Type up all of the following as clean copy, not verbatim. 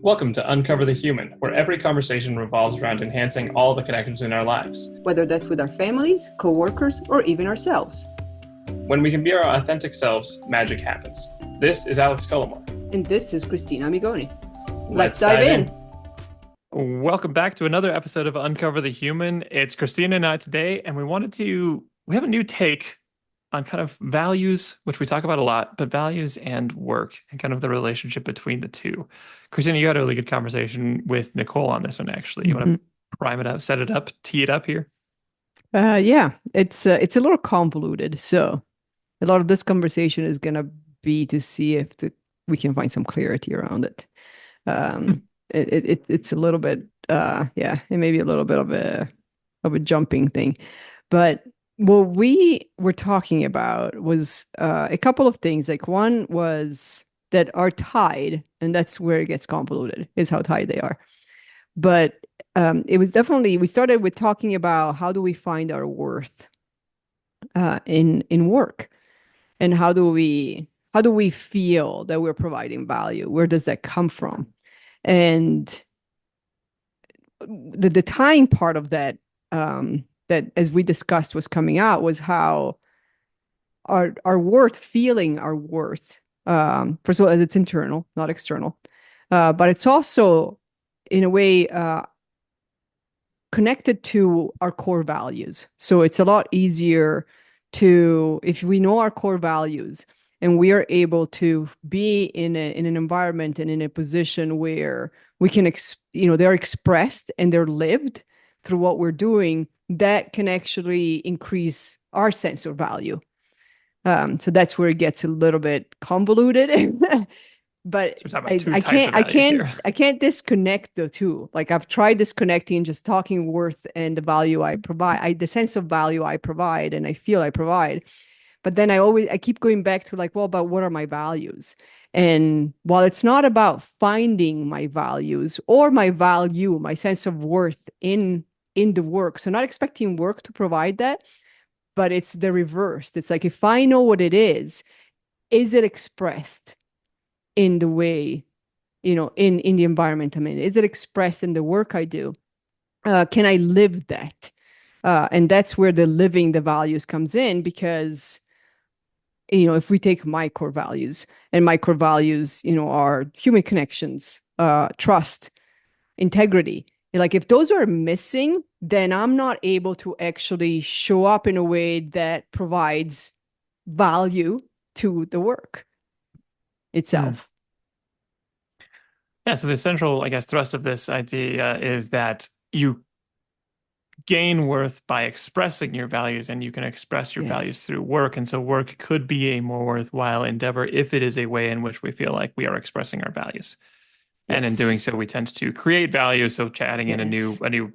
Welcome to Uncover the Human, where every conversation revolves around enhancing all the connections in our lives. Whether that's with our families, co-workers, or even ourselves. When we can be our authentic selves, magic happens. This is Alex Cullimore. And this is Cristina Amigoni. Let's dive in. Welcome back to another episode of Uncover the Human. It's Cristina and I today, and we have a new take on kind of values, which we talk about a lot, but values and work and kind of the relationship between the two. Cristina, you had a really good conversation with Nicole on this one, actually. You want to prime it up, set it up, tee it up here? Yeah, it's a little convoluted. So a lot of this conversation is going to be to see if we can find some clarity around it. It's a little bit, it may be a little bit of a jumping thing, but what we were talking about was a couple of things. Like one was that are tied, and that's where it gets convoluted, is how tied they are. But it was definitely, we started with talking about how do we find our worth in work, and how do we feel that we're providing value? Where does that come from? And the tying part of that, that as we discussed was coming out, was how our worth, feeling our worth, first of all, it's internal, not external, but it's also in a way connected to our core values. So it's a lot easier to, if we know our core values and we are able to be in an environment and in a position where we can, they're expressed and they're lived through what we're doing, that can actually increase our sense of value. So that's where it gets a little bit convoluted. But So I can't disconnect the two. Like I've tried disconnecting, just talking worth and the value I provide, the sense of value I provide and I feel I provide. But then I keep going back to like, well, but what are my values? And while it's not about finding my values or my value, my sense of worth in the work, so not expecting work to provide that, but it's the reverse. It's like, if I know what it is it expressed in the way, in the environment I'm in? Is it expressed in the work I do? Can I live that? And that's where the living the values comes in, because if we take my core values, and my core values, are human connections, trust, integrity. Like if those are missing, then I'm not able to actually show up in a way that provides value to the work itself. Yeah, so the central, I guess, thrust of this idea is that you gain worth by expressing your values, and you can express your values through work. And so work could be a more worthwhile endeavor if it is a way in which we feel like we are expressing our values. And in doing so, we tend to create value. So adding in a new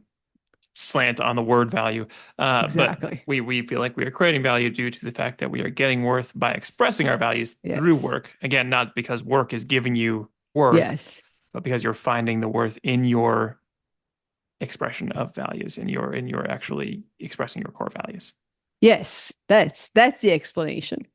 slant on the word value. Exactly. But we feel like we are creating value due to the fact that we are getting worth by expressing our values through work. Again, not because work is giving you worth, but because you're finding the worth in your expression of values, in your actually expressing your core values. Yes, that's the explanation.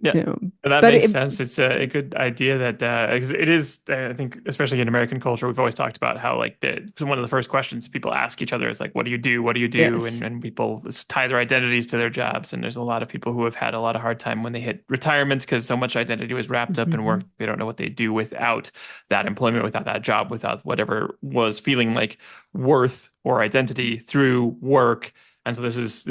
Yeah, that makes sense. It's a good idea that it is. I think, especially in American culture, we've always talked about how like one of the first questions people ask each other is like, "What do you do? What do you do?" And people tie their identities to their jobs. And there's a lot of people who have had a lot of hard time when they hit retirement, because so much identity was wrapped up in work. They don't know what they do without that employment, without that job, without whatever was feeling like worth or identity through work. And so this is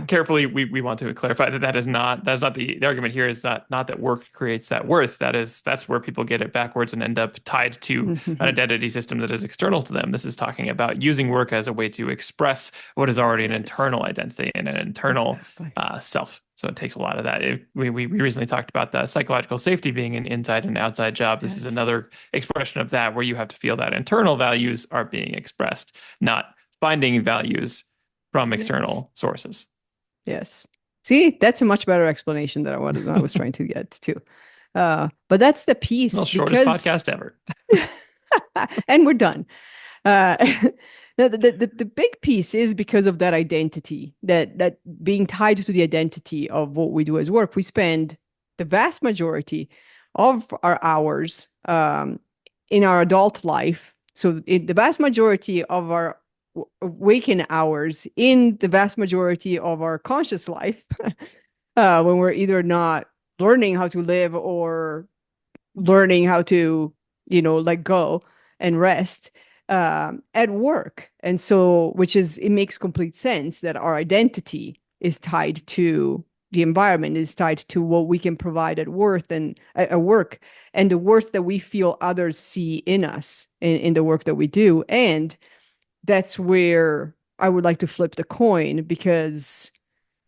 carefully, we want to clarify that that's not the argument here, is that not that work creates that worth. That's where people get it backwards and end up tied to an identity system that is external to them. This is talking about using work as a way to express what is already an internal identity and an internal self. So it takes a lot of that. We recently talked about the psychological safety being an inside and outside job. This is another expression of that, where you have to feel that internal values are being expressed, not finding values from external sources. Yes. See, that's a much better explanation than I was trying to get to. But that's the piece. Well, shortest podcast ever. And we're done. The big piece is because of that identity, that being tied to the identity of what we do as work. We spend the vast majority of our hours in our adult life. So the vast majority of our waking hours in the vast majority of our conscious life, when we're either not learning how to live or learning how to, let go and rest at work. And so, it makes complete sense that our identity is tied to the environment, is tied to what we can provide at work, and the worth that we feel others see in us in the work that we do. And that's where I would like to flip the coin, because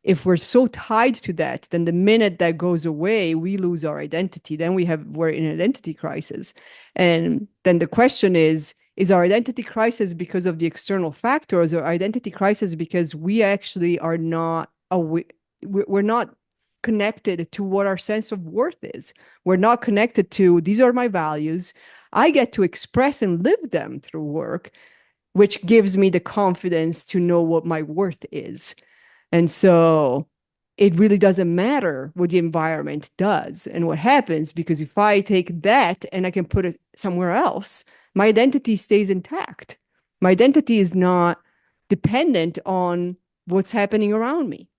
if we're so tied to that, then the minute that goes away, we lose our identity. Then we're in an identity crisis. And then the question is our identity crisis because of the external factors, or identity crisis because we actually are not we're not connected to what our sense of worth is. We're not connected to, these are my values. I get to express and live them through work, which gives me the confidence to know what my worth is. And so it really doesn't matter what the environment does and what happens, because if I take that and I can put it somewhere else, my identity stays intact. My identity is not dependent on what's happening around me.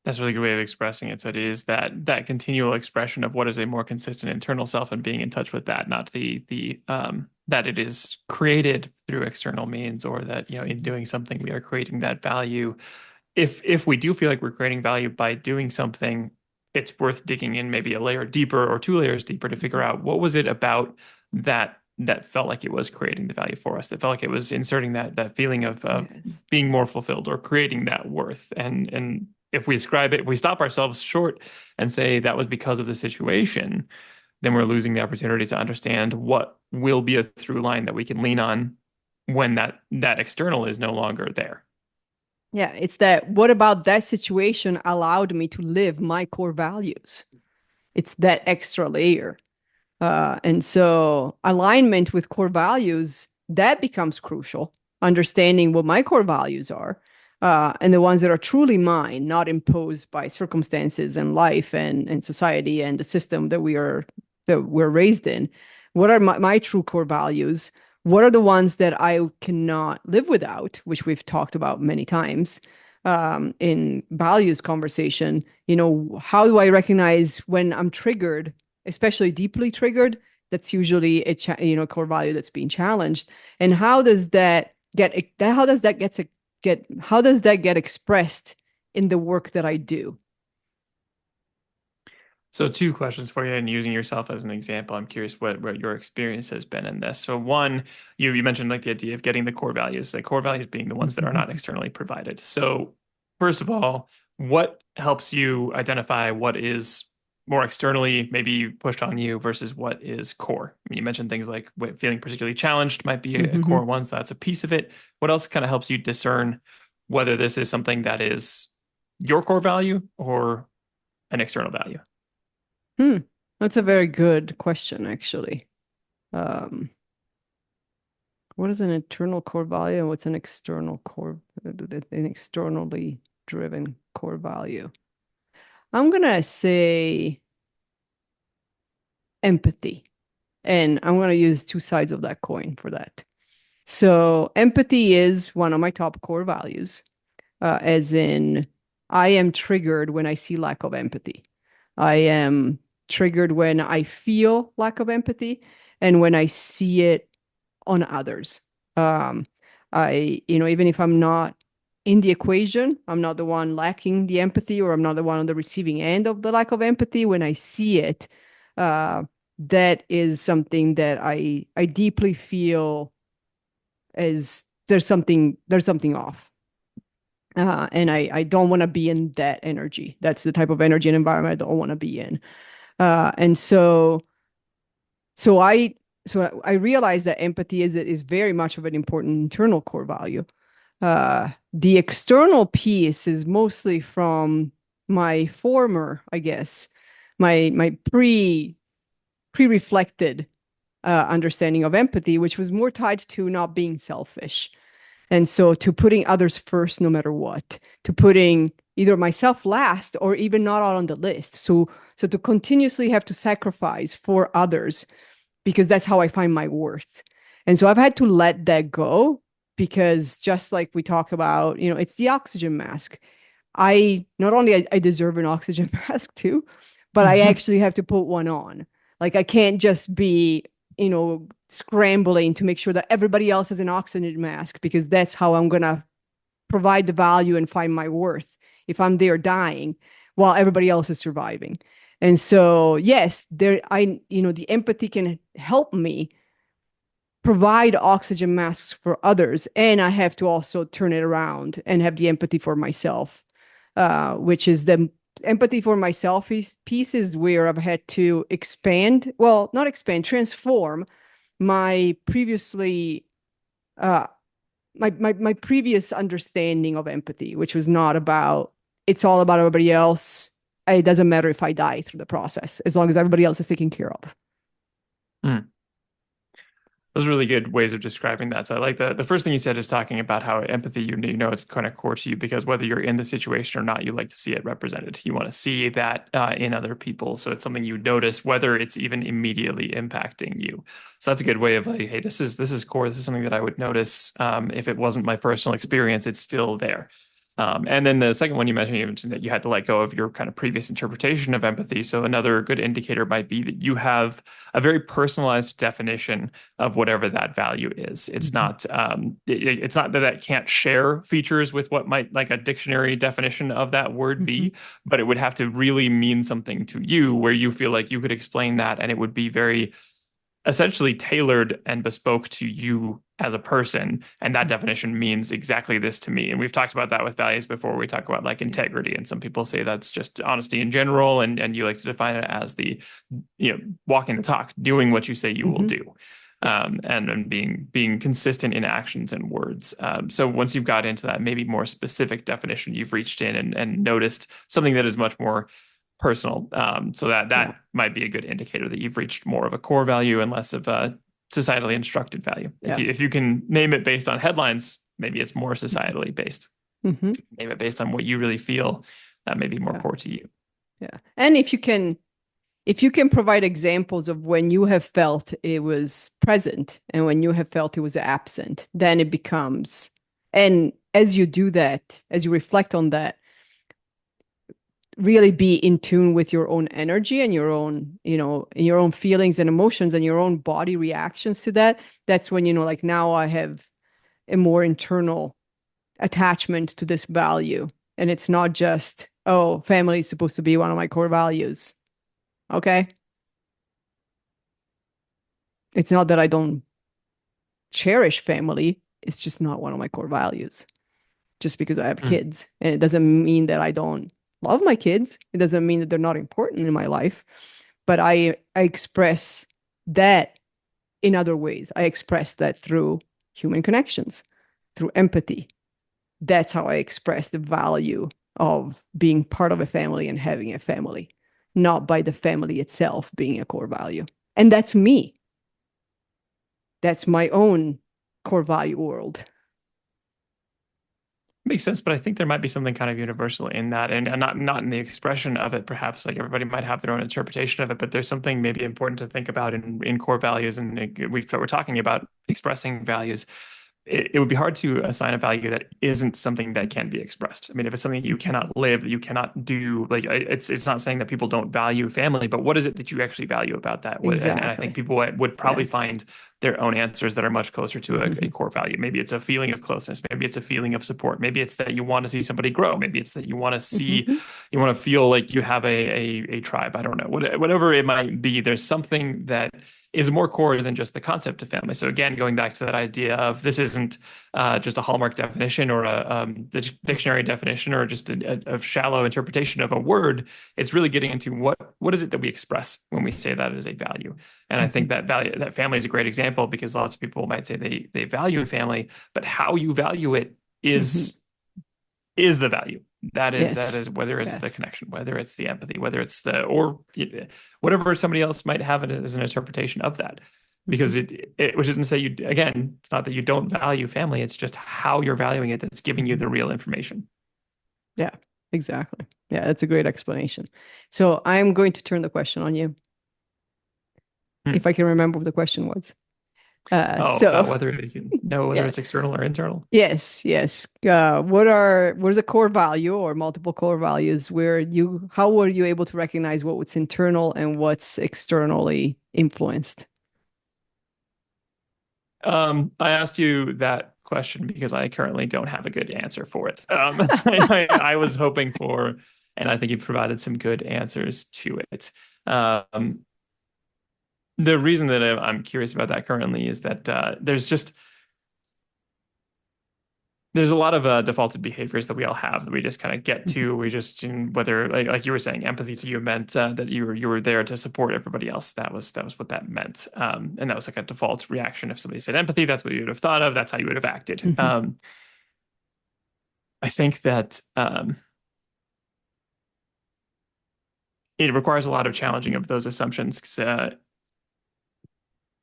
That's a really good way of expressing it. So it is that continual expression of what is a more consistent internal self, and being in touch with that, not the that it is created through external means, or that, in doing something we are creating that value. If we do feel like we're creating value by doing something, it's worth digging in maybe a layer deeper or two layers deeper to figure out what was it about that felt like it was creating the value for us, that felt like it was inserting that feeling of Yes. being more fulfilled or creating that worth. And if we ascribe it, if we stop ourselves short and say that was because of the situation, then we're losing the opportunity to understand what will be a through line that we can lean on when that external is no longer there. Yeah, it's that, what about that situation allowed me to live my core values? It's that extra layer. And so alignment with core values, that becomes crucial. Understanding what my core values are, and the ones that are truly mine, not imposed by circumstances and life and society and the system that we're raised in. What are my true core values? What are the ones that I cannot live without, which we've talked about many times in values conversation? How do I recognize when I'm triggered, especially deeply triggered? That's usually a core value that's being challenged. And how does that get expressed in the work that I do? So two questions for you, and using yourself as an example, I'm curious what your experience has been in this. So one, you mentioned like the idea of getting the core values, like core values being the ones that are not externally provided. So first of all, what helps you identify what is more externally maybe pushed on you versus what is core? I mean, you mentioned things like feeling particularly challenged might be a core one, so that's a piece of it. What else kind of helps you discern whether this is something that is your core value or an external value? That's a very good question, actually. Um, what is an internal core value and what's an externally driven core value? I'm gonna say empathy, and I'm gonna use two sides of that coin for that. So empathy is one of my top core values, as in I am triggered when I see lack of empathy. I am triggered when I feel lack of empathy and when I see it on others. Um, even if I'm not in the equation, I'm not the one lacking the empathy, or I'm not the one on the receiving end of the lack of empathy. When I see it, uh, that is something that I deeply feel is there's something off. And I don't want to be in that energy. That's the type of energy and environment I don't want to be in. And so I I realize that empathy is very much of an important internal core value. The external piece is mostly from my former, I guess, my pre-reflected understanding of empathy, which was more tied to not being selfish. And so to putting others first, no matter what, to putting either myself last or even not on the list. So to continuously have to sacrifice for others because that's how I find my worth. And so I've had to let that go because just like we talk about, it's the oxygen mask. I not only I deserve an oxygen mask too, but I actually have to put one on. Like I can't just be, scrambling to make sure that everybody else has an oxygen mask because that's how I'm gonna provide the value and find my worth if I'm there dying while everybody else is surviving. And so, yes, the empathy can help me provide oxygen masks for others. And I have to also turn it around and have the empathy for myself, which is the empathy for myself pieces where I've had to transform my previously my previous understanding of empathy, which was not about it's all about everybody else. It doesn't matter if I die through the process, as long as everybody else is taken care of. Mm. Those are really good ways of describing that. So I like the first thing you said is talking about how empathy, it's kind of core to you because whether you're in the situation or not, you like to see it represented. You want to see that in other people. So it's something you notice, whether it's even immediately impacting you. So that's a good way of like, hey, this is core. This is something that I would notice. If it wasn't my personal experience, it's still there. And then the second one you mentioned that you had to let go of your kind of previous interpretation of empathy. So another good indicator might be that you have a very personalized definition of whatever that value is. It's not it's not that that can't share features with what might like a dictionary definition of that word be, but it would have to really mean something to you where you feel like you could explain that and it would be very essentially tailored and bespoke to you as a person. And that definition means exactly this to me. And we've talked about that with values before. We talk about like integrity, and some people say that's just honesty in general. And you like to define it as the, walking the talk, doing what you say you will do. And being consistent in actions and words. So once you've got into that maybe more specific definition, you've reached in and noticed something that is much more personal. So that might be a good indicator that you've reached more of a core value and less of a societally instructed value. If you can name it based on headlines, maybe it's more societally based. Name it based on what you really feel, that may be more core to you. Yeah. And if you can provide examples of when you have felt it was present and when you have felt it was absent, then it becomes, and as you do that, as you reflect on that, really be in tune with your own energy and your own, your own feelings and emotions and your own body reactions to that. That's when, like now I have a more internal attachment to this value. And it's not just, oh, family is supposed to be one of my core values. Okay. It's not that I don't cherish family. It's just not one of my core values just because I have kids. And it doesn't mean that I don't love my kids. It doesn't mean that they're not important in my life, but I express that in other ways. I express that through human connections, through empathy. That's how I express the value of being part of a family and having a family, not by the family itself being a core value. And that's me. That's my own core value world. Makes sense, but I think there might be something kind of universal in that, and not in the expression of it. Perhaps like everybody might have their own interpretation of it, but there's something maybe important to think about in core values. And we're talking about expressing values. It would be hard to assign a value that isn't something that can be expressed. I mean, if it's something you cannot live, that you cannot do, like it's not saying that people don't value family, but what is it that you actually value about that? Exactly. And I think people would probably find their own answers that are much closer to a core value. Maybe it's a feeling of closeness. Maybe it's a feeling of support. Maybe it's that you want to see somebody grow. Maybe it's that you want to see, you want to feel like you have a tribe. I don't know, whatever it might be. There's something that is more core than just the concept of family. So again, going back to that idea of this isn't just a hallmark definition or the dictionary definition or just a shallow interpretation of a word. It's really getting into what is it that we express when we say that as a value. And I think that family is a great example because lots of people might say they value family, but how you value it is the value. That is whether it's the connection, whether it's the empathy, whether it's or whatever somebody else might have it as an interpretation of that. because which isn't to say again, it's not that you don't value family, it's just how you're valuing it that's giving you the real information. Yeah, exactly. Yeah, that's a great explanation. So I'm going to turn the question on you, if I can remember what the question was. About whether you can know whether Yeah, it's external or internal. yes, yes. What is a core value or multiple core values where how were you able to recognize what's internal and what's externally influenced? I asked you that question because I currently don't have a good answer for it. I was hoping for, and I think you provided some good answers to it. Um, the reason that I'm curious about that currently is that there's a lot of defaulted behaviors that we all have that we just kind of get to. We just, whether like you were saying, empathy to you meant that you were there to support everybody else. That was what that meant, and that was like a default reaction. If somebody said empathy, that's what you would have thought of. That's how you would have acted. I think that it requires a lot of challenging of those assumptions. 'Cause,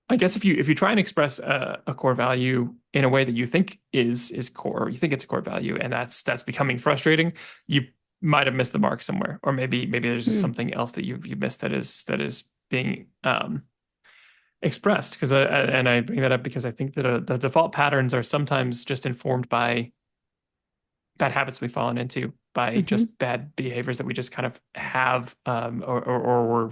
I guess if you try and express a core value in a way that you think is core, you think it's a core value, and that's becoming frustrating, you might have missed the mark somewhere, or maybe there's just Mm, something else that you missed that is being expressed. Because and I bring that up because I think that the default patterns are sometimes just informed by bad habits we've fallen into, by mhm, just bad behaviors that we just kind of have, or were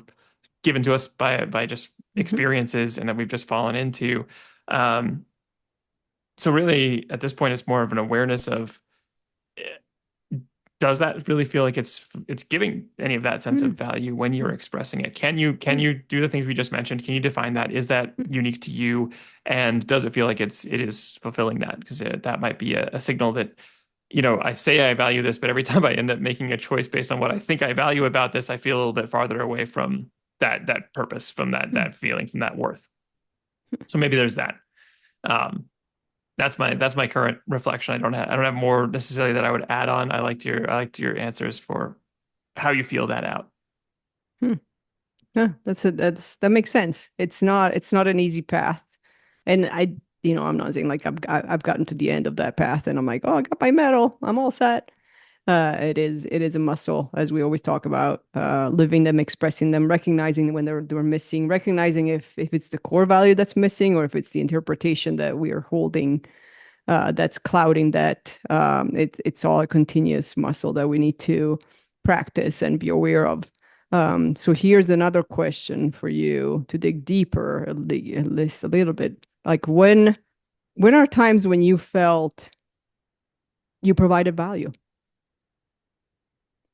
given to us by just mhm, experiences and that we've just fallen into. Um, so really, at this point, it's more of an awareness of, eh, does that really feel like it's giving any of that sense of mm, value when you're mm, expressing it? Can you can mm, you do the things we just mentioned? Can you define that? Is that mm, unique to you? And does it feel like it is fulfilling that? Because that might be a signal that, I say I value this, but every time I end up making a choice based on what I think I value about this, I feel a little bit farther away from that purpose, from that mm. that feeling, from that worth. So maybe there's that. Um, that's my current reflection. I don't have more necessarily that I would add on. I liked your answers for how you feel that out. Hmm. Yeah, that makes sense. It's not an easy path. And I'm not saying like I've gotten to the end of that path and I'm like, oh, I got my medal. I'm all set. It is a muscle, as we always talk about, living them, expressing them, recognizing when they're missing, recognizing if it's the core value that's missing or if it's the interpretation that we are holding that's clouding that. It's all a continuous muscle that we need to practice and be aware of. So here's another question for you to dig deeper, at least a little bit. Like when are times when you felt you provided value?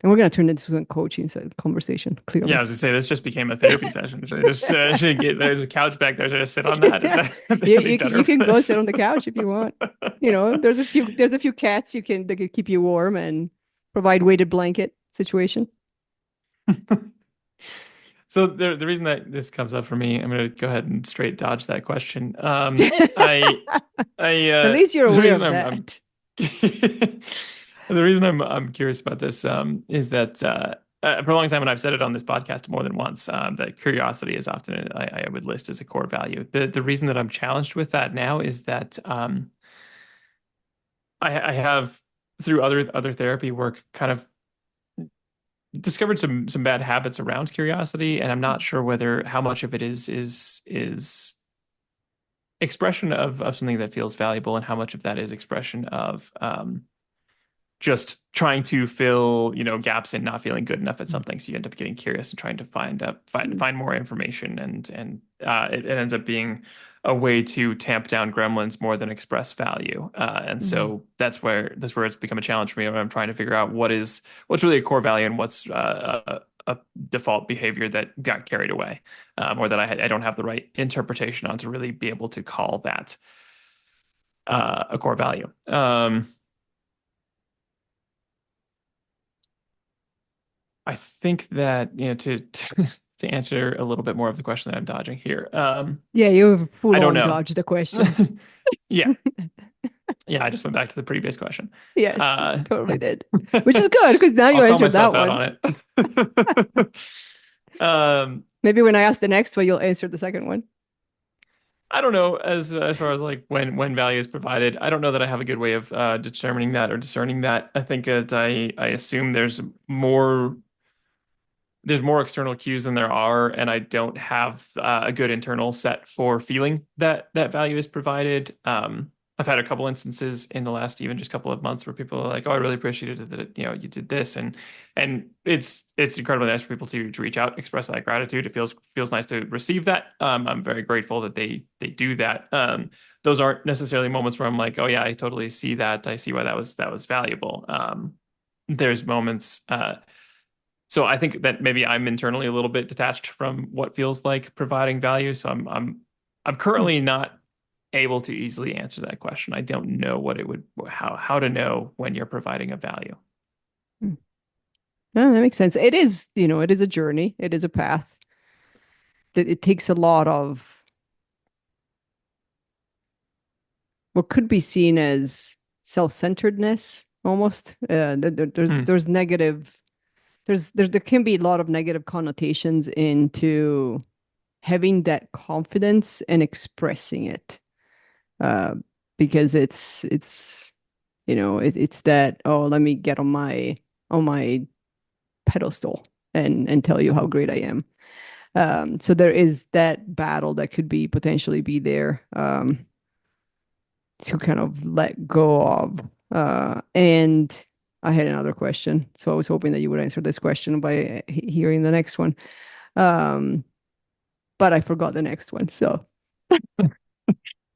And we're going to turn this into a coaching conversation, Yeah, I clearly. was gonna say this just became a therapy session. Should I just should get there's a couch back there. Should I just sit on that? Is Yeah, that that'd you, be you can better you for can go this? sit on the couch if you want. There's a few cats that can keep you warm and provide weighted blanket situation. So the reason that this comes up for me, I'm going to go ahead and straight dodge that question. I At least you're the aware reason of I'm that. the reason I'm curious about this is that for a long time, and I've said it on this podcast more than once, that curiosity is often I would list as a core value. The reason that I'm challenged with that now is that I have, through other therapy work, kind of discovered some bad habits around curiosity, and I'm not sure whether how much of it is expression of something that feels valuable, and how much of that is expression of just trying to fill, gaps in not feeling good enough at something. So you end up getting curious and trying to find more information, and it ends up being a way to tamp down gremlins more than express value. And Mhm. so that's where it's become a challenge for me when I'm trying to figure out what's really a core value and what's a default behavior that got carried away, or that I don't have the right interpretation on to really be able to call that a core value. I think that, to answer a little bit more of the question that I'm dodging here. Yeah, you I full don't on know. dodged the question. Yeah. Yeah, I just went back to the previous question. Yes, you Uh, totally did. Which is good because now you I'll call answered myself that out one. on it. Um, Maybe when I ask the next one, you'll answer the second one. I don't know as far as like when value is provided. I don't know that I have a good way of determining that or discerning that. I think that I assume there's more external cues than there are, and I don't have a good internal set for feeling that that value is provided. I've had a couple instances in the last even just couple of months where people are like, "Oh, I really appreciated that you did this," and it's incredibly nice for people to reach out, express that gratitude. It feels nice to receive that. I'm very grateful that they do that. Those aren't necessarily moments where I'm like, "Oh yeah, I totally see that. I see why that was valuable." There's moments. So I think that maybe I'm internally a little bit detached from what feels like providing value. So I'm Hmm. currently not able to easily answer that question. I don't know what it would how to know when you're providing a value. Hmm. No, that makes sense. It is, it is a journey. It is a path. That it takes a lot of what could be seen as self-centeredness almost. Hmm. There's negative, there can be a lot of negative connotations into having that confidence and expressing it. Uh, because it's that, oh, let me get on my pedestal and tell you how great I am. So there is that battle that could be potentially be there, to kind of let go of. And I had another question, so I was hoping that you would answer this question by hearing the next one. Um, but I forgot the next one, so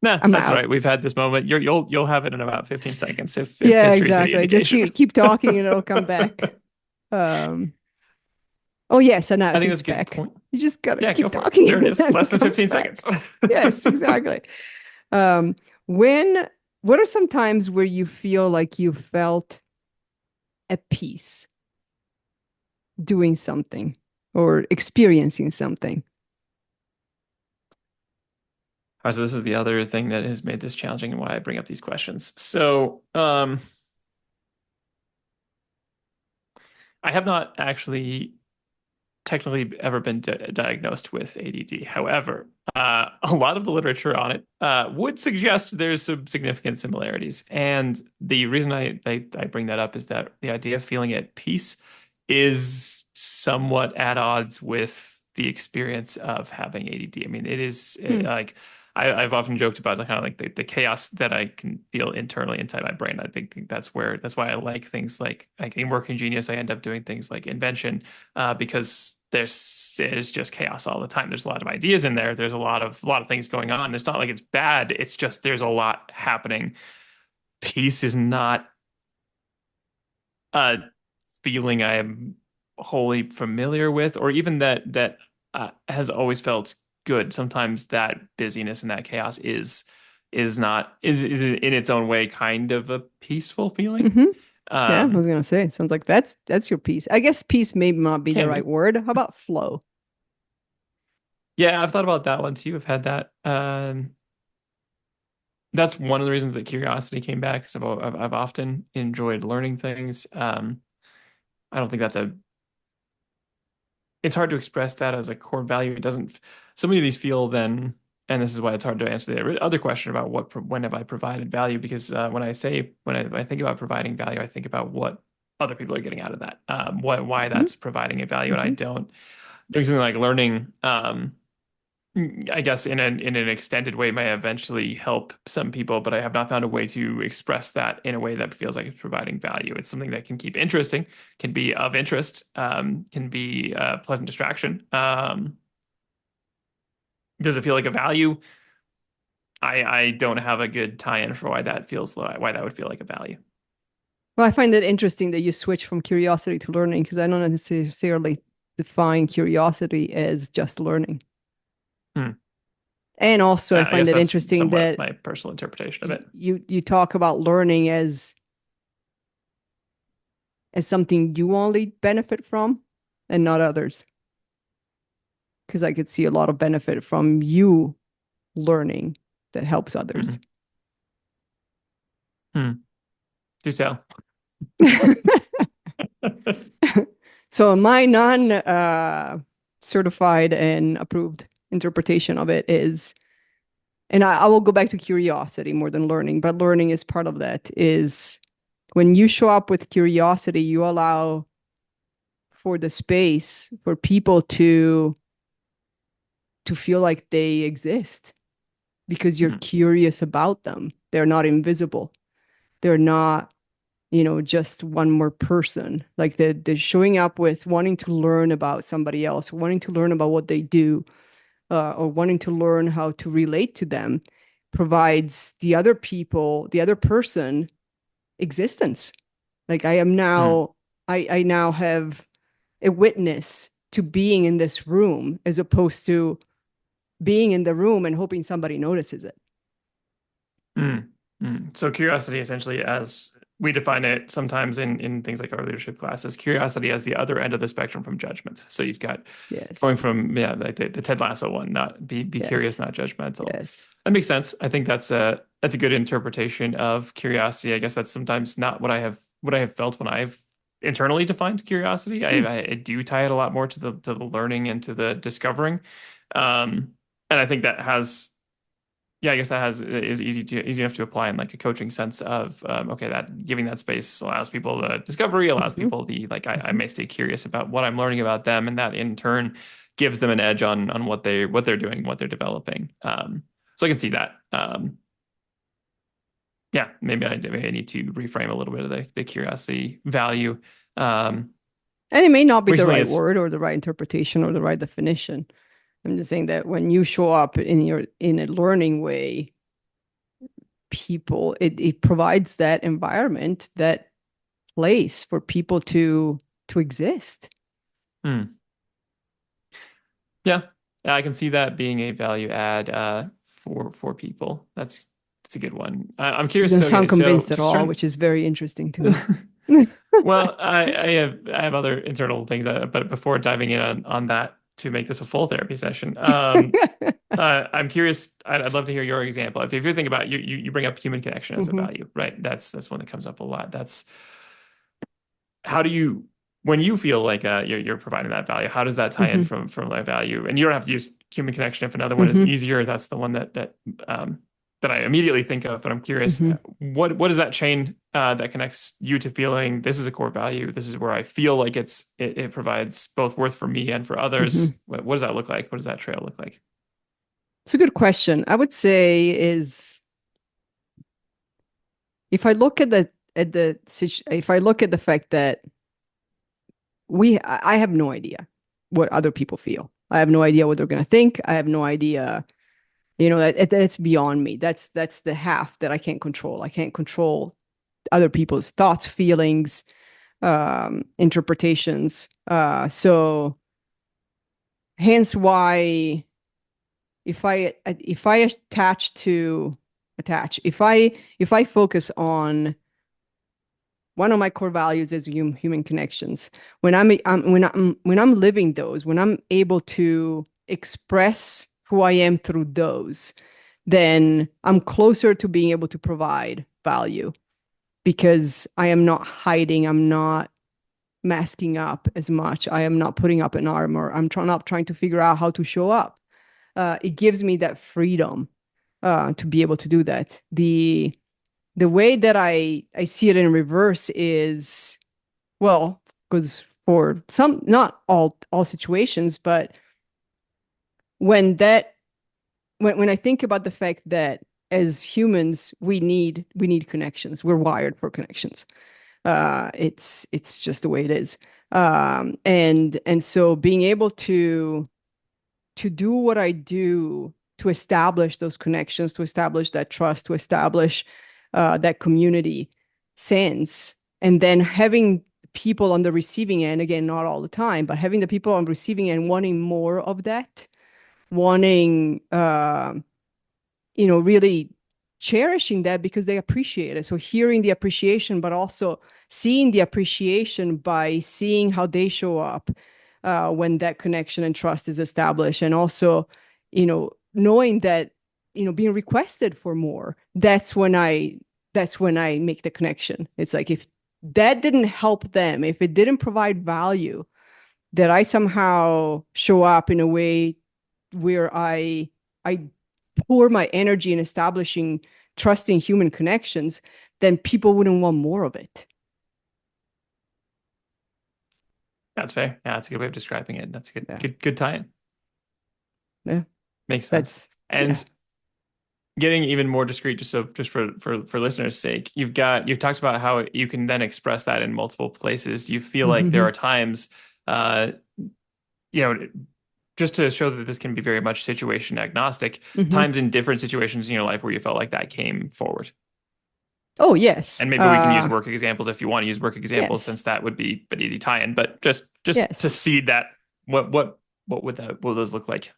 Nah, I'm that's all out. right. We've had this moment. You'll have it in about 15 seconds if Yeah, history is any exactly. Just indication. keep talking and it'll come back. Um, oh yes, and I as think it's that's a good back. point. You just gotta Yeah, go keep for it. talking There it and is. then Less it than comes 15 seconds. back. Yes, exactly. Um, when what are some times where you feel like you felt at peace doing something or experiencing something? All right, so this is the other thing that has made this challenging and why I bring up these questions. So, I have not actually technically ever been diagnosed with ADD. However, a lot of the literature on it would suggest there's some significant similarities. And the reason I bring that up is that the idea of feeling at peace is somewhat at odds with the experience of having ADD. I mean, it is Hmm. like I've often joked about the kind of like the chaos that I can feel internally inside my brain. I think that's why I like things like in Working Genius, I end up doing things like invention because there's just chaos all the time. There's a lot of ideas in there. There's a lot of things going on. It's not like it's bad. It's just there's a lot happening. Peace is not a feeling I am wholly familiar with, or even that has always felt good. Sometimes that busyness and that chaos is not is in its own way kind of a peaceful feeling. Hmm. Yeah, I was Um, gonna say, it sounds like that's your piece. I guess peace may not be the can right be. word. How about flow? Yeah, I've thought about that one too. I've had that. That's one of the reasons that curiosity came back because I've often enjoyed learning things. I don't think that's a it's hard to express that as a core value. It doesn't, so many of these feel then, and this is why it's hard to answer the other question about when have I provided value? Because when I think about providing value, I think about what other people are getting out of that, why Hmm. that's providing a value, and I Hmm. don't doing something like learning. I guess in an extended way may eventually help some people, but I have not found a way to express that in a way that feels like it's providing value. It's something that can keep interesting, can be of interest, can be a pleasant distraction. Does it feel like a value? I don't have a good tie-in for why that would feel like a value. Well, I find it interesting that you switch from curiosity to learning because I don't necessarily define curiosity as just learning. Hmm. And also, I I find guess it that's interesting somewhat that my personal interpretation of it. you talk about learning as something you only benefit from and not others. Because I could see a lot of benefit from you learning that helps others. Hmm. Hmm. Do tell. So my non certified and approved interpretation of it is And I will go back to curiosity more than learning, but learning is part of that. Is when you show up with curiosity, you allow for the space for people to feel like they exist because you're curious about them. They're not invisible. They're not, just one more person. Like the showing up with wanting to learn about somebody else, wanting to learn about what they do, or wanting to learn how to relate to them provides the other people, the other person existence. Like I am Mm. now, I now have a witness to being in this room as opposed to being in the room and hoping somebody notices it. Mm. So curiosity, essentially, as we define it sometimes in things like our leadership classes, curiosity as the other end of the spectrum from judgment. So you've got going Yes. from, yeah, like the Ted Lasso one, not be curious, Yes. not judgmental. Yes. That makes sense. I think that's a good interpretation of curiosity. I guess that's sometimes not what I have felt when I've internally defined curiosity. Hmm. I do tie it a lot more to the learning and to the discovering. And I think that has, yeah, I guess that is easy enough to apply in like a coaching sense of, okay, that giving that space allows people the discovery, allows Hmm. people the like I Hmm. may stay curious about what I'm learning about them, and that in turn gives them an edge on what they're doing, what they're developing. So I can see that. Yeah, maybe I need to reframe a little bit of the curiosity value. Um, And it may not be the Recently, right it's word or the right interpretation or the right definition. I'm just saying that when you show up in a learning way, it provides that environment, that place for people to exist. hmm. Yeah, yeah, I can see that being a value add for people. That's a good one. I'm You curious. don't So sound okay, so convinced at just all, trying. which is very interesting to me. Well, I have other internal things, but before diving in on that to make this a full therapy session, I'm curious. I'd love to hear your example. If you think about you bring up human connection as a Hmm. value, right? That's one that comes up a lot. That's how do you when you feel like you're providing that value, how does that tie in Hmm. from that value? And you don't have to use human connection if another one is Hmm. easier. That's the one um, that I immediately think of. But I'm curious, Hmm. what is that chain that connects you to feeling this is a core value? This is where I feel like it provides both worth for me and for others. Hmm. What does that look like? What does that trail look like? It's a good question. I would say is if I look if I look at the fact that I have no idea what other people feel. I have no idea what they're going to think. I have no idea, that it's beyond me. That's the half that I can't control. I can't control other people's thoughts, feelings, interpretations. So hence why if I attach, if I focus on one of my core values is human connections. When I'm living those, when I'm able to express who I am through those, then I'm closer to being able to provide value because I am not hiding. I'm not masking up as much. I am not putting up an armor. Not trying to figure out how to show up. It gives me that freedom to be able to do that. The way that I see it in reverse is, well, because for some, not all situations, but when that when I think about the fact that as humans we need connections. We're wired for connections. It's just the way it is. And so being able to do what I do to establish those connections, to establish that trust, to establish that community sense, and then having people on the receiving end, again, not all the time, but having the people on the receiving end wanting more of that, wanting really cherishing that because they appreciate it. So hearing the appreciation, but also seeing the appreciation by seeing how they show up when that connection and trust is established. And also, knowing that, being requested for more, that's when I make the connection. It's like if that didn't help them, if it didn't provide value, that I somehow show up in a way where I pour my energy in establishing trusting human connections, then people wouldn't want more of it. That's fair. Yeah, that's a good way of describing it. That's a good, Yeah. good tie-in. Yeah. Makes sense. That's, yeah. And getting even more discreet, just for listeners' sake, you've talked about how you can then express that in multiple places. Do you feel like there Mm-hmm. are times, uh, you know, just to show that this can be very much situation agnostic, Mm-hmm. times in different situations in your life where you felt like that came forward? Oh, yes. And maybe we can use work examples if you want to use work examples, Yes. since that would be an easy tie-in. But just to Yes. see that, what would that what would those look like?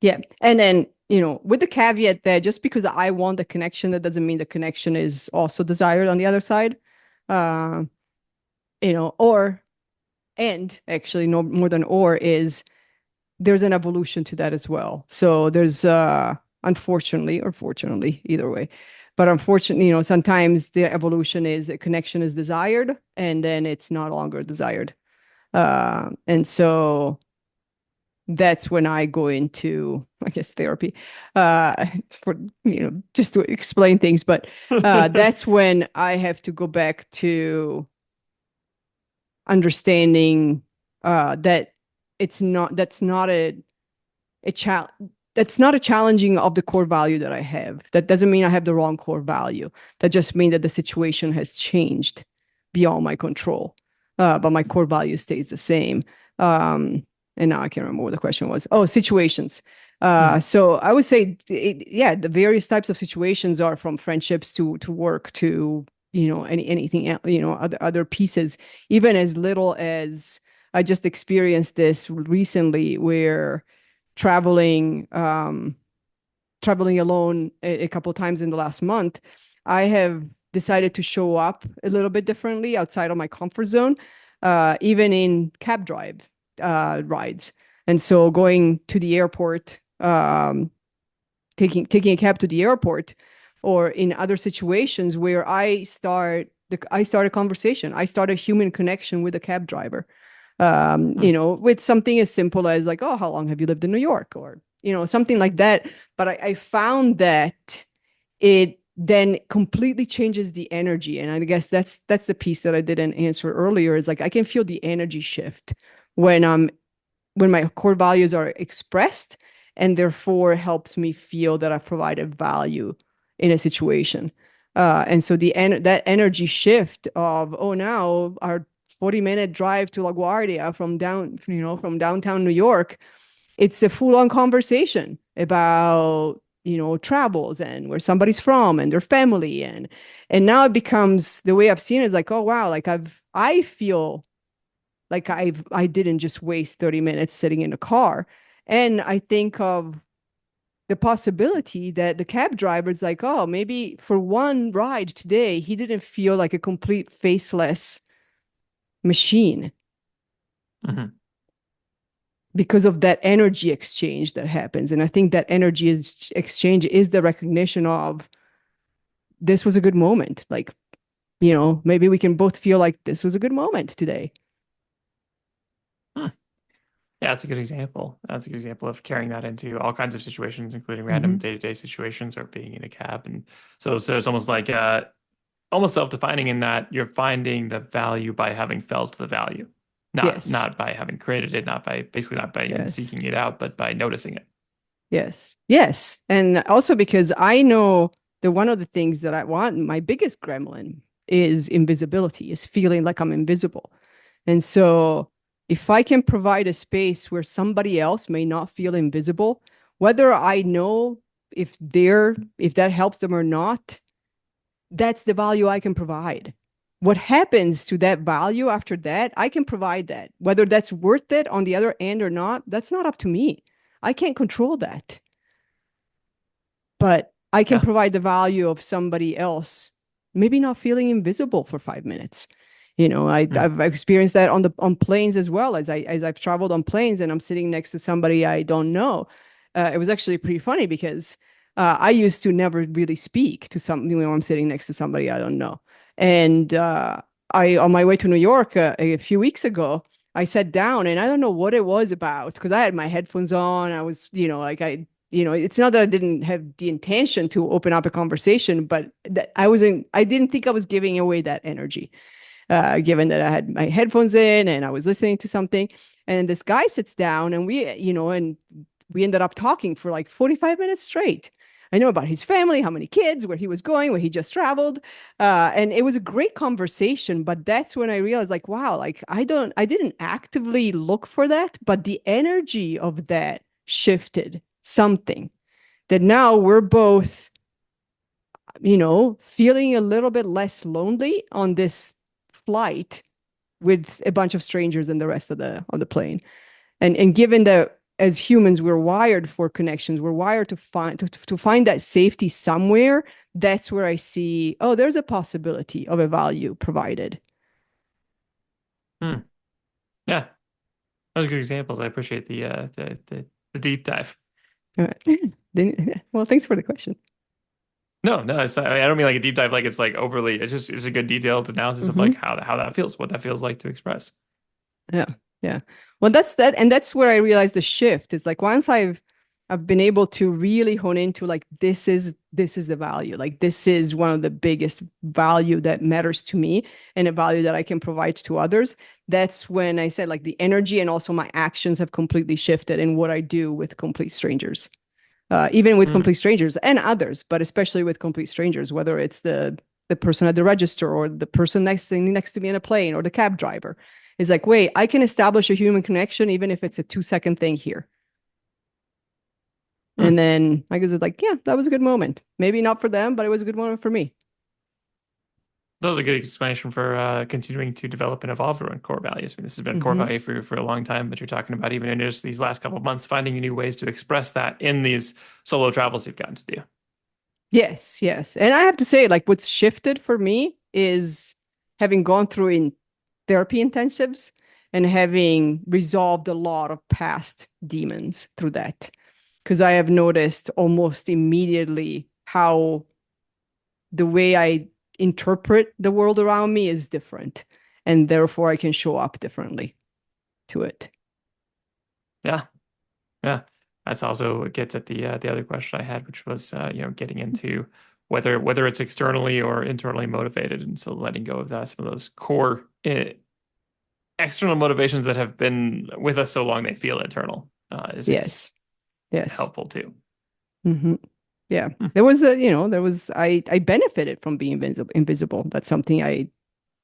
Yeah. And then, with the caveat that just because I want the connection, that doesn't mean the connection is also desired on the other side. Uh, or, and actually, no more than or is there's an evolution to that as well. So there's, unfortunately, or fortunately, either way. But unfortunately, sometimes the evolution is a connection is desired and then it's no longer desired. And so that's when I go into, I guess, therapy, for, just to explain things. But that's when I have to go back to understanding that that's not a challenge. That's not a challenging of the core value that I have. That doesn't mean I have the wrong core value. That just means that the situation has changed beyond my control. But my core value stays the same. Um, and now I can't remember what the question was. Oh, situations. Mhm. So I would say, yeah, the various types of situations are from friendships to work to, anything else, other pieces, even as little as I just experienced this recently where traveling traveling alone a couple of times in the last month, I have decided to show up a little bit differently outside of my comfort zone, even in cab drive rides. And so going to the airport, taking a cab to the airport, or in other situations where I start a conversation. I start a human connection with a cab driver. Mhm. With something as simple as like, oh, how long have you lived in New York? Or, something like that. But I found that it then completely changes the energy. And I guess that's the piece that I didn't answer earlier is like I can feel the energy shift when when my core values are expressed and therefore helps me feel that I provided value in a situation. And so that energy shift of, oh, now our 40-minute drive to LaGuardia from downtown New York, it's a full-on conversation about, travels and where somebody's from and their family. And now it becomes, the way I've seen it is like, oh wow, like I feel like I didn't just waste 30 minutes sitting in a car. And I think of the possibility that the cab driver's like, oh, maybe for one ride today, he didn't feel like a complete faceless machine Mhm. because of that energy exchange that happens. And I think that exchange is the recognition of this was a good moment. Like, maybe we can both feel like this was a good moment today. Hmm. Yeah, that's a good example. That's a good example of carrying that into all kinds of situations, including random Mm-hmm. day-to-day situations or being in a cab. And so it's almost like almost self-defining in that you're finding the value by having felt the value, not Yes. not by having created it, not by even Yes. seeking it out, but by noticing it. Yes. Yes. And also because I know that one of the things that I want, my biggest gremlin is invisibility, is feeling like I'm invisible. And so if I can provide a space where somebody else may not feel invisible, whether I know if that helps them or not, that's the value I can provide. What happens to that value after that, I can provide that. Whether that's worth it on the other end or not, that's not up to me. I can't control that, but I can Yeah. provide the value of somebody else maybe not feeling invisible for 5 minutes. Hmm. I've experienced that on planes as well as I've traveled on planes and I'm sitting next to somebody I don't know. It was actually pretty funny because I used to never really speak to somebody when I'm sitting next to somebody I don't know. And I on my way to New York a few weeks ago, I sat down and I don't know what it was about because I had my headphones on. I was, like it's not that I didn't have the intention to open up a conversation, but that I didn't think I was giving away that energy, given that I had my headphones in and I was listening to something. And this guy sits down and we ended up talking for like 45 minutes straight. I know about his family, how many kids, where he was going, where he just traveled. And it was a great conversation. But that's when I realized, like, wow, like I didn't actively look for that, but the energy of that shifted something that now we're both, feeling a little bit less lonely on this flight with a bunch of strangers and the rest of the on the plane. And given that as humans we're wired for connections, we're wired to find that safety somewhere, that's where I see, oh, there's a possibility of a value provided. Hmm. Yeah, those are good examples. I appreciate the deep dive. Well, thanks for the question. No, no, I don't mean like a deep dive, like it's like overly. It's a good detailed analysis of like Mm-hmm. how that feels, what that feels like to express. Yeah. Yeah. Well, that's that. And that's where I realized the shift. It's like once I've been able to really hone into like this is the value. Like this is one of the biggest value that matters to me and a value that I can provide to others. That's when I said like the energy and also my actions have completely shifted in what I do with complete strangers. Even with Mm. complete strangers and others, but especially with complete strangers, whether it's the person at the register or the person next to me in a plane or the cab driver. It's like, wait, I can establish a human connection even if it's a 2-second thing here. And Mm. then I guess it's like, yeah, that was a good moment. Maybe not for them, but it was a good moment for me. That was a good explanation for continuing to develop and evolve around core values. I mean, this has been a core Mm-hmm. value for a long time, but you're talking about even in just these last couple of months, finding new ways to express that in these solo travels you've gotten to do. Yes, yes. And I have to say, like, what's shifted for me is having gone through in therapy intensives and having resolved a lot of past demons through that. Because I have noticed almost immediately how the way I interpret the world around me is different. And therefore, I can show up differently to it. Yeah, yeah. That's also gets at the other question I had, which was getting into whether it's externally or internally motivated, and so letting go of that some of those core external motivations that have been with us so long they feel internal is Yes, yes. helpful too. Mm-hmm. Yeah. Hmm. I benefited from being invisible. That's something I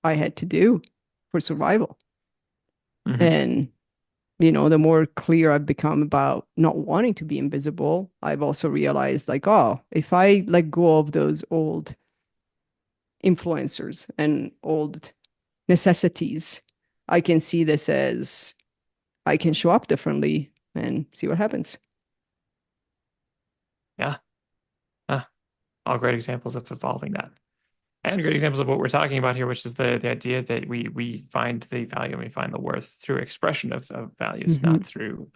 had to do for survival. Hmm. And, the more clear I've become about not wanting to be invisible, I've also realized like, oh, if I let go of those old influencers and old necessities, I can see this as I can show up differently and see what happens. Yeah. Ah, all great examples of evolving that. And great examples of what we're talking about here, which is the idea that we find the value and we find the worth through expression of values, Mm-hmm. not through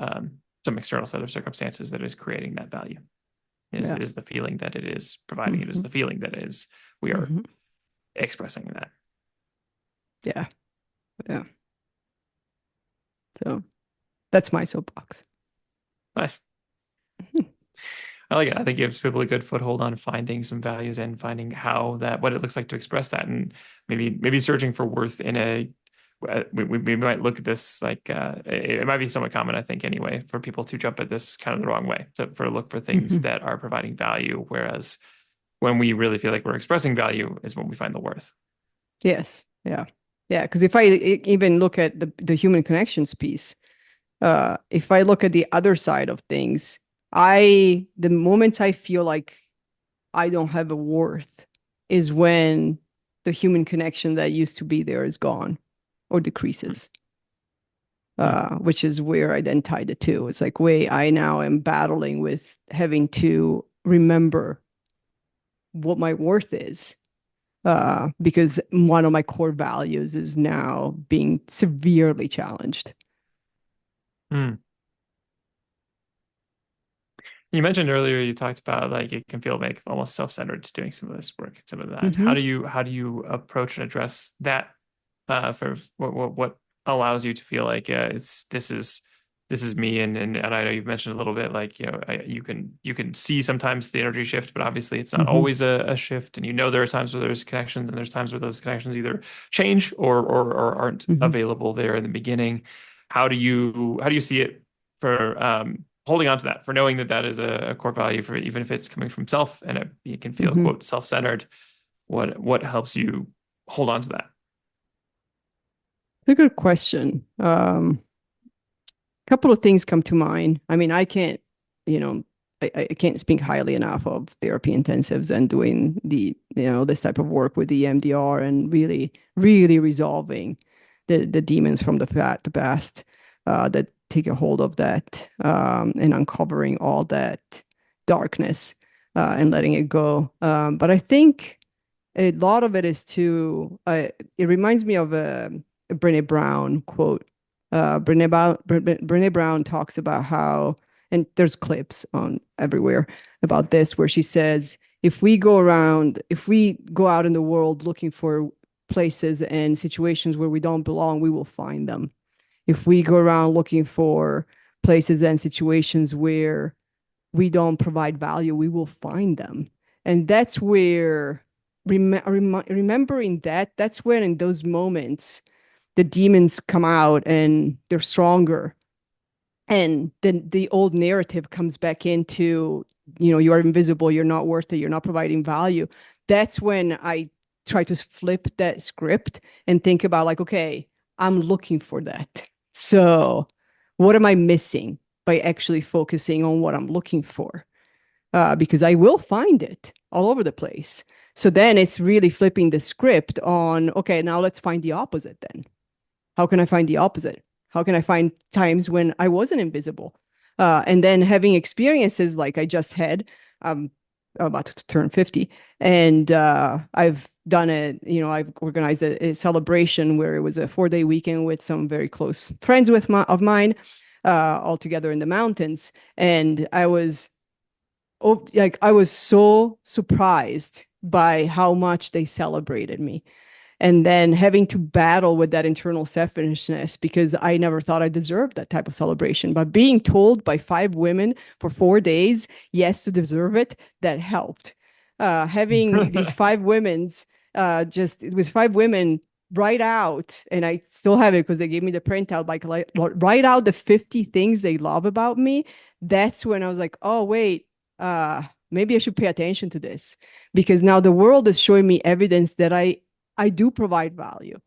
some external set of circumstances that is creating that value. Yeah. Is the feeling that it is providing it is Mm-hmm. the feeling that is we are Mm-hmm. expressing that. Yeah. Yeah. So that's my soapbox. Nice. I like it. I think it gives people a good foothold on finding some values and finding what it looks like to express that, and maybe searching for worth in a. We might look at this like it might be somewhat common, I think, anyway, for people to jump at this kind of the wrong way, to look for things Mm-hmm. that are providing value, whereas when we really feel like we're expressing value is when we find the worth. Yes. Yeah. Yeah. Because if I even look at the human connections piece, if I look at the other side of things, the moments I feel like I don't have a worth is when the human connection that used to be there is gone or decreases. Hmm. Which is where I then tied it to. It's like, wait, I now am battling with having to remember what my worth is, because one of my core values is now being severely challenged. Hmm. You mentioned earlier you talked about like it can feel like almost self-centered doing some of this work, some of that. Mm-hmm. How do you approach and address that for what allows you to feel like it's this is this is me, and I know you've mentioned a little bit like, you can see sometimes the energy shift, but obviously it's not Mm-hmm. always a shift. And there are times where there's connections, and there's times where those connections either change or aren't Mm-hmm. available there in the beginning. How do you see it for holding on to that, for knowing that that is a core value, for even if it's coming from self and it can feel, Mm-hmm. quote, self-centered? What helps you hold on to that? It's a good question. Couple of things come to mind. I mean, I can't, you know, I can't speak highly enough of therapy intensives and doing this type of work with the EMDR and really, really resolving the demons from the past that take a hold of that, and uncovering all that darkness, and letting it go. But I think a lot of it is it reminds me of a Brene Brown quote. Brene Brown talks about how, and there's clips on everywhere about this, where she says, if we go out in the world looking for places and situations where we don't belong, we will find them. If we go around looking for places and situations where we don't provide value, we will find them. And that's where remembering that's when in those moments the demons come out and they're stronger, and then the old narrative comes back into, you are invisible, you're not worth it, you're not providing value. That's when I try to flip that script and think about, like, okay, I'm looking for that, so what am I missing by actually focusing on what I'm looking for? Because I will find it all over the place. So then it's really flipping the script on, okay, now let's find the opposite then. How can I find the opposite? How can I find times when I wasn't invisible? And then having experiences like I just had, I'm about to turn 50, and I've done I've organized a celebration where it was a 4-day weekend with some very close friends of mine, all together in the mountains. And I was so surprised by how much they celebrated me. And then having to battle with that internal selfishness because I never thought I deserved that type of celebration. But being told by 5 women for 4 days, yes, to deserve it, that helped. Having these 5 women's, just it was 5 women write out, and I still have it because they gave me the printout, like write out the 50 things they love about me. That's when I was like, oh, wait, maybe I should pay attention to this, because now the world is showing me evidence that I do provide value.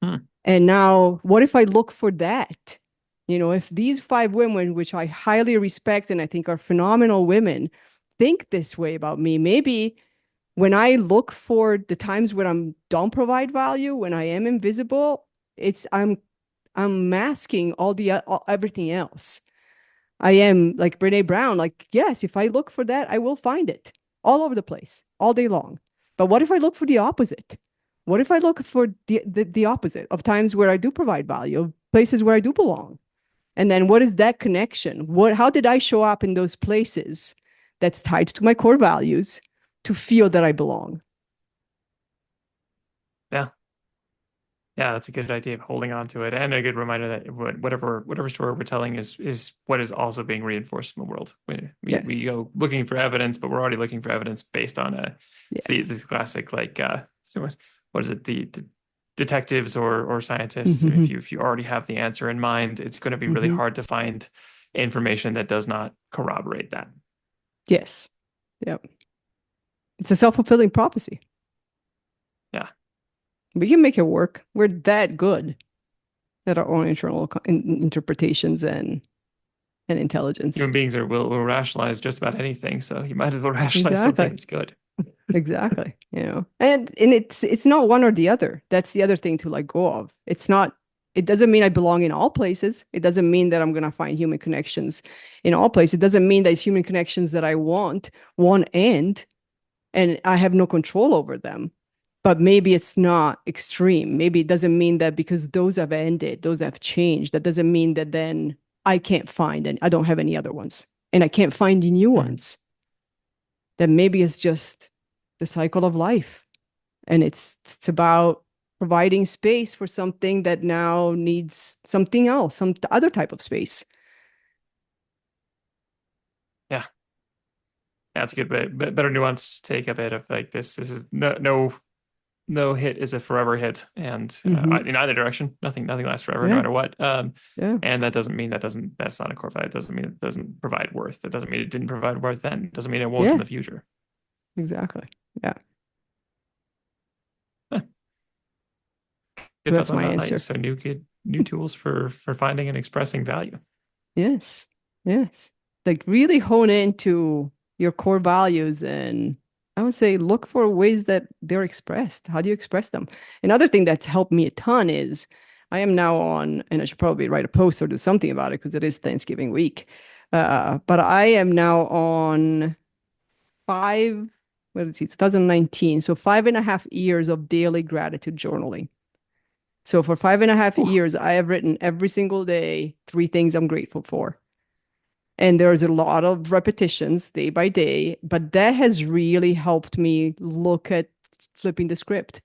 Hmm. And now, what if I look for that? If these 5 women, which I highly respect and I think are phenomenal women, think this way about me, maybe when I look for the times when I don't provide value, when I am invisible, I'm masking everything else. I am like Brene Brown, like, yes, if I look for that, I will find it all over the place, all day long. But what if I look for the opposite? What if I look for the opposite of times where I do provide value, of places where I do belong? And then what is that connection? How did I show up in those places that's tied to my core values to feel that I belong? Yeah. Yeah, that's a good idea of holding on to it, and a good reminder that whatever story we're telling is what is also being reinforced in the world. We Yes. go looking for evidence, but we're already looking for evidence based on Yes. the classic, like, so what is it, the detectives or scientists. Mm-hmm. If you already have the answer in mind, it's going to be really Mm-hmm. hard to find information that does not corroborate that. Yes. Yep. It's a self-fulfilling prophecy. Yeah. We can make it work. We're that good at our own internal interpretations and intelligence. Human beings will rationalize just about anything, so you might as well rationalize something Exactly. that's good. Exactly. And it's not one or the other. That's the other thing to let go of. It doesn't mean I belong in all places. It doesn't mean that I'm going to find human connections in all places. It doesn't mean that human connections that I want won't end and I have no control over them. But maybe it's not extreme. Maybe it doesn't mean that because those have ended, those have changed. That doesn't mean that then I can't find and I don't have any other ones and I can't find new Mm. ones. That maybe it's just the cycle of life. And it's about providing space for something that now needs something else, some other type of space. Yeah. That's a good bit better nuanced take a bit of like this is no hit is a forever hit, and in either direction, nothing lasts forever, no matter what. And that doesn't mean that's not a core value. It doesn't mean it doesn't provide worth. It doesn't mean it didn't provide worth then. It doesn't mean it won't in the future. Exactly. Yeah. So that's my answer. So new tools for finding and expressing value. Yes. Like really hone into your core values, and I would say look for ways that they're expressed. How do you express them? Another thing that's helped me a ton is I am now on, and I should probably write a post or do something about it because it is Thanksgiving week. But I am now on 2019. So 5.5 years of daily gratitude journaling. So for 5.5 years, I have written every single day 3 things I'm grateful for. And there's a lot of repetitions day by day, but that has really helped me look at flipping the script.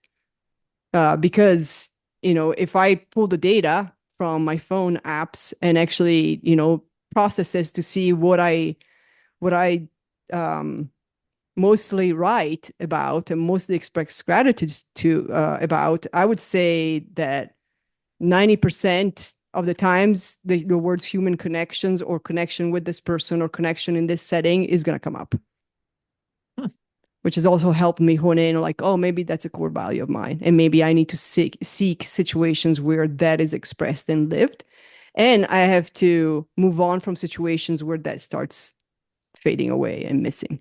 Because, if I pull the data from my phone apps and actually, process this to see what I mostly write about and mostly express gratitude to about, I would say that 90% of the times the words human connections or connection with this person or connection in this setting is going to come up. Which has also helped me hone in like, oh, maybe that's a core value of mine. And maybe I need to seek situations where that is expressed and lived. And I have to move on from situations where that starts fading away and missing.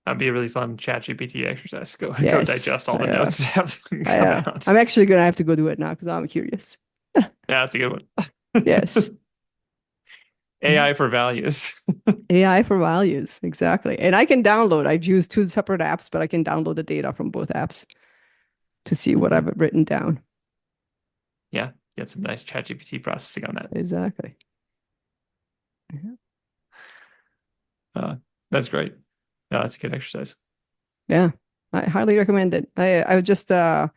That'd be a really fun ChatGPT exercise. Go digest all the notes and have them come out. I'm actually going to have to go do it now because I'm curious. Yeah, that's a good one. Yes. AI for values. AI for values, exactly. And I can download. I've used 2 separate apps, but I can download the data from both apps to see what I've written down. Yeah, get some nice ChatGPT processing on that. Exactly. That's great. No, that's a good exercise. Yeah, I highly recommend it. I just I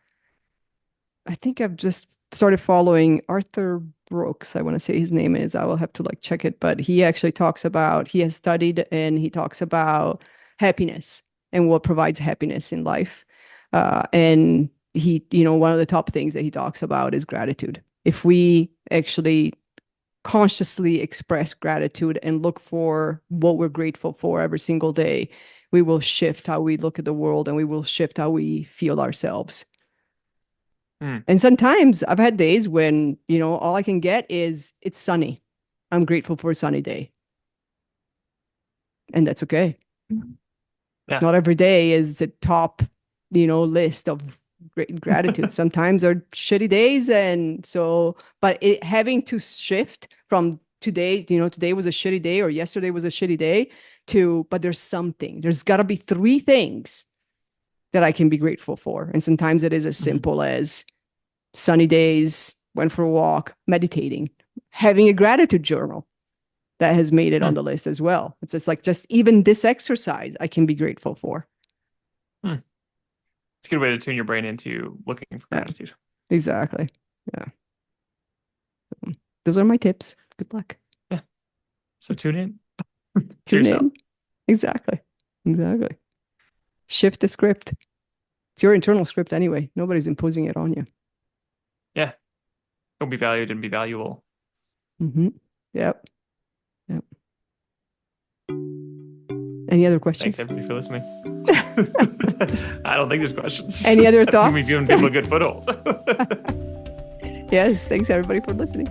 think I've just started following Arthur Brooks. I want to say his name is. I will have to check it, but he actually talks about, he has studied and he talks about happiness and what provides happiness in life. And he, one of the top things that he talks about is gratitude. If we actually consciously express gratitude and look for what we're grateful for every single day, we will shift how we look at the world and we will shift how we feel ourselves. And sometimes I've had days when, all I can get is it's sunny. I'm grateful for a sunny day. And that's okay. Yeah. Not every day is the top, list of great gratitude. Sometimes are shitty days. And so, but having to shift from today, today was a shitty day or yesterday was a shitty day but there's got to be 3 things that I can be grateful for. And sometimes it is as simple as sunny days, went for a walk, meditating, having a gratitude journal that has made it on the list as well. It's just even this exercise I can be grateful for. It's a good way to tune your brain into looking for gratitude. Exactly. Yeah. Those are my tips. Good luck. Yeah. So tune in. Tune in. Exactly. Shift the script. It's your internal script anyway. Nobody's imposing it on you. Yeah. Go be valued and be valuable. Yep. Any other questions? Thanks everybody for listening. I don't think there's questions. Any other thoughts? We've given people a good foothold. Yes. Thanks everybody for listening.